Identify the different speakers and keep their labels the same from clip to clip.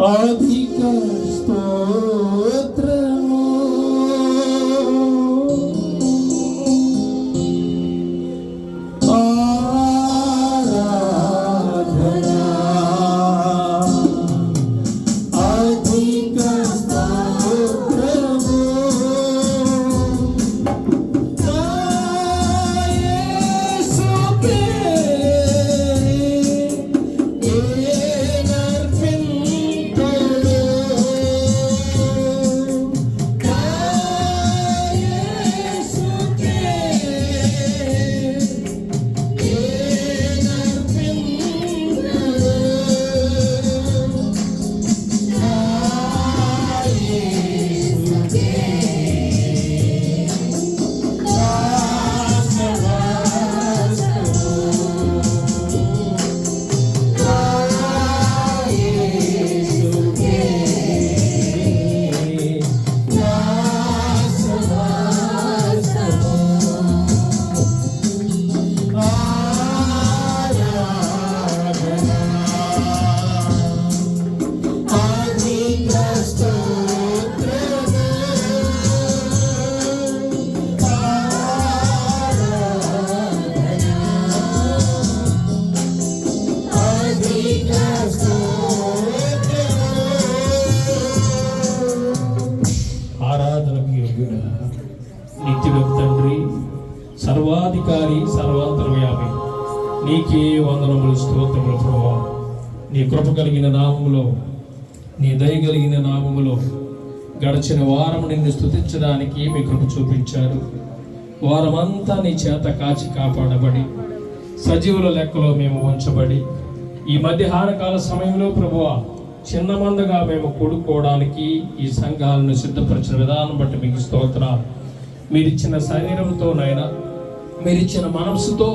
Speaker 1: అధిక స్తోత్రము ఆరాధన అధిక స్తోత్రము యేసుకే నిత్యుడకు తండ్రి, సర్వాధికారి, సర్వాంతర్యామి, నీకే వందనములు, స్తోత్రములు ప్రభువా. నీ కృప కలిగిన నామములో, నీ దయ కలిగిన నామములో గడిచిన వారం నిన్ను స్తుతించడానికి మీ కృప చూపించారు. వారమంతా నీ చేత కాచి కాపాడబడి సజీవుల లెక్కలో మేము ఉంచబడి ఈ మధ్యాహ్న కాల సమయంలో ప్రభువా చిన్న మందగా మేము కూడుకోవడానికి ఈ సంఘాలను సిద్ధపరిచిన విధానం బట్టి మీకు స్తోత్రాలు. మీరిచ్చిన శరీరంతో నాయనా, మీరిచ్చిన మనస్సుతో,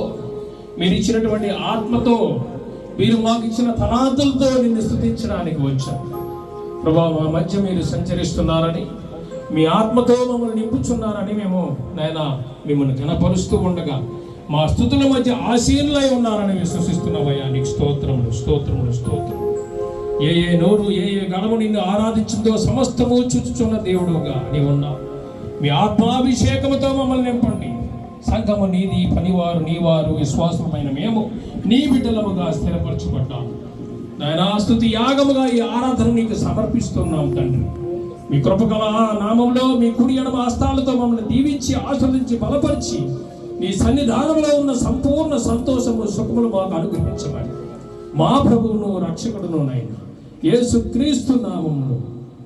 Speaker 1: మీరిచ్చినటువంటి ఆత్మతో, మీరు మాకు ఇచ్చిన తలాంతులతో నిన్ను స్తుతించడానికి వచ్చాం ప్రభా. మా మధ్య మీరు సంచరిస్తున్నారని, మీ ఆత్మతో మమ్మల్ని నింపుచున్నారని మేము నాయనా మిమ్మల్ని ఘనపరుస్తూ ఉండగా మా స్తుతుల మధ్య ఆశీనులై ఉన్నారని విశ్వసిస్తున్నామయ్యా. నీకు స్తోత్రములు, స్తోత్రములు, స్తోత్రములు. ఏ నోరు ఏ గణము నిన్ను ఆరాధించిందో సమస్తము చూచుచున్న దేవుడుగా నీవున్నావు. మీ ఆత్మాభిషేకముతో మమ్మల్ని నింపండి. సంఘము నీది, పనివారు నీవారు, విశ్వాసమైన మేము నీ బిడ్డలముగా స్థిరపరచబడ్డాము నాయనా. స్తుతి యాగముగా ఈ ఆరాధన నీకు సమర్పిస్తున్నాం తండ్రి. మీ కృపగల నామంలో మీ కుడి ఎడమ హస్తాలతో మమ్మల్ని దీవించి ఆస్వాదించి బలపరిచి నీ సన్నిధానంలో ఉన్న సంపూర్ణ సంతోషము సుఖములు మాకు అనుగ్రహించమని మా ప్రభువును రక్షకుడును నాయన యేసుక్రీస్తు నామములో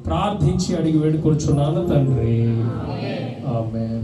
Speaker 1: ప్రార్థించి అడిగి వేడుకొనుచున్నాను తండ్రి. ఆమేన్.